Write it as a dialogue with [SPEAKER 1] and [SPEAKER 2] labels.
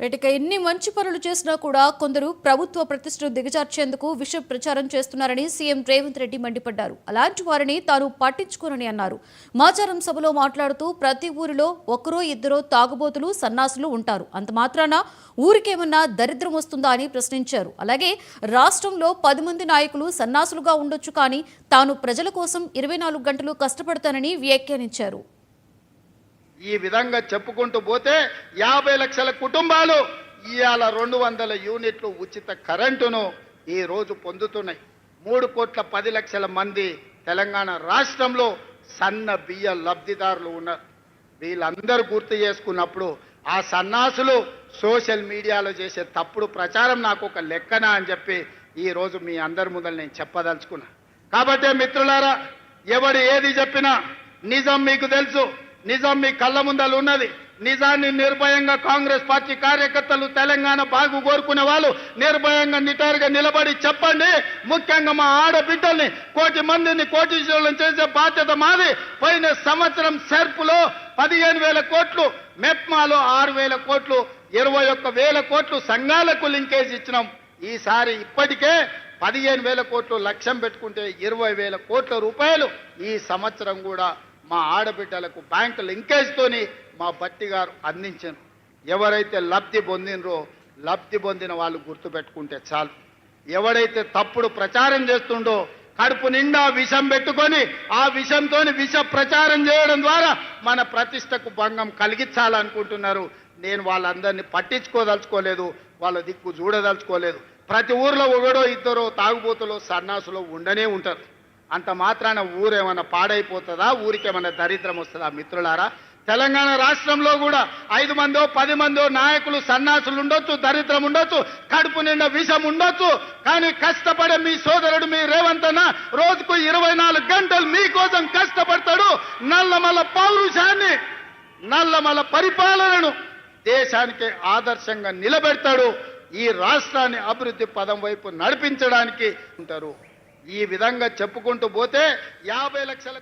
[SPEAKER 1] ఇక ఎన్ని మంచి పనులు చేసినా కూడా కొందరు ప్రభుత్వ ప్రతిష్టను దిగజార్చేందుకు విష ప్రచారం చేస్తున్నారని సీఎం రేవంత్ రెడ్డి మండిపడ్డారు. అలాంటి వారిని తాను పట్టించుకోనని అన్నారు. మాచారం సభలో మాట్లాడుతూ ప్రతి ఊరిలో ఒకరో ఇద్దరో తాగుబోతులు సన్నాసులు ఉంటారు. అంత మాత్రాన ఊరికేమన్నా దరిద్రం వస్తుందా అని ప్రశ్నించారు. అలాగే రాష్ట్రంలో 10 మంది నాయకులు సన్నాసులుగా ఉండొచ్చు, కానీ తాను ప్రజల కోసం 24 గంటలు కష్టపడతానని వ్యాఖ్యానించారు.
[SPEAKER 2] ఈ విధంగా చెప్పుకుంటూ పోతే 50 లక్షల కుటుంబాలు ఇవాళ 200 యూనిట్లు ఉచిత కరెంటును ఈ రోజు పొందుతున్నాయి. 3,10,00,000 మంది తెలంగాణ రాష్ట్రంలో సన్న బియ్య లబ్ధిదారులు ఉన్నారు. వీళ్ళందరూ గుర్తు చేసుకున్నప్పుడు ఆ సన్నాసులు సోషల్ మీడియాలో చేసే తప్పుడు ప్రచారం నాకు ఒక లెక్కన అని చెప్పి ఈ రోజు మీ అందరి ముందర నేను చెప్పదలుచుకున్నా. కాబట్టి మిత్రులారా, ఎవడు ఏది చెప్పినా నిజం మీకు తెలుసు. నిజం మీ కళ్ళ ముందలు ఉన్నది. నిజాన్ని నిర్భయంగా కాంగ్రెస్ పార్టీ కార్యకర్తలు, తెలంగాణ బాగు కోరుకునే వాళ్ళు నిర్భయంగా నిటారుగా నిలబడి చెప్పండి. ముఖ్యంగా మా ఆడబిడ్డల్ని, 1 కోటి మందిని కోటీశ్వరులను చేసే బాధ్యత మాది. పోయిన సంవత్సరం సెర్పులో 15,000 కోట్లు, మెప్మాలో 6,000 కోట్లు, 21,000 కోట్లు సంఘాలకు లింకేజ్ ఇచ్చినాం. ఈసారి ఇప్పటికే 15,000 కోట్లు లక్ష్యం పెట్టుకుంటే 20,000 కోట్ల రూపాయలు ఈ సంవత్సరం కూడా మా ఆడబిడ్డలకు బ్యాంకు లింకేజ్తోని మా బట్టి గారు అందించారు. ఎవరైతే లబ్ధి పొందినరో లబ్ధి పొందిన వాళ్ళు గుర్తుపెట్టుకుంటే చాలు. ఎవడైతే తప్పుడు ప్రచారం చేస్తుండో కడుపు నిండా విషం పెట్టుకొని ఆ విషంతో విష ప్రచారం చేయడం ద్వారా మన ప్రతిష్టకు భంగం కలిగించాలనుకుంటున్నారు. నేను వాళ్ళందరినీ పట్టించుకోదలుచుకోలేదు, వాళ్ళ దిక్కు చూడదలుచుకోలేదు. ప్రతి ఊర్లో ఒకడో ఇద్దరో తాగుబోతులో సన్నాసులో ఉండనే ఉంటారు. అంత మాత్రాన ఊరేమన్నా పాడైపోతుందా? ఊరికేమన్నా దరిద్రం వస్తుందా? మిత్రులారా, తెలంగాణ రాష్ట్రంలో కూడా 5 మందో 10 మందో నాయకులు సన్నాసులు ఉండొచ్చు, దరిద్రం ఉండొచ్చు, కడుపు నిండా విషం ఉండొచ్చు. కానీ కష్టపడే మీ సోదరుడు మీ రేవంత్ అన్న రోజుకు 24 గంటలు మీకోసం కష్టపడతాడు. నల్లమల పౌరుషాన్ని, నల్లమల పరిపాలనను దేశానికి ఆదర్శంగా నిలబెడతాడు. ఈ రాష్ట్రాన్ని అభివృద్ధి పదం వైపు నడిపించడానికి ఉంటారు. ఈ విధంగా చెప్పుకుంటూ పోతే 50 లక్షల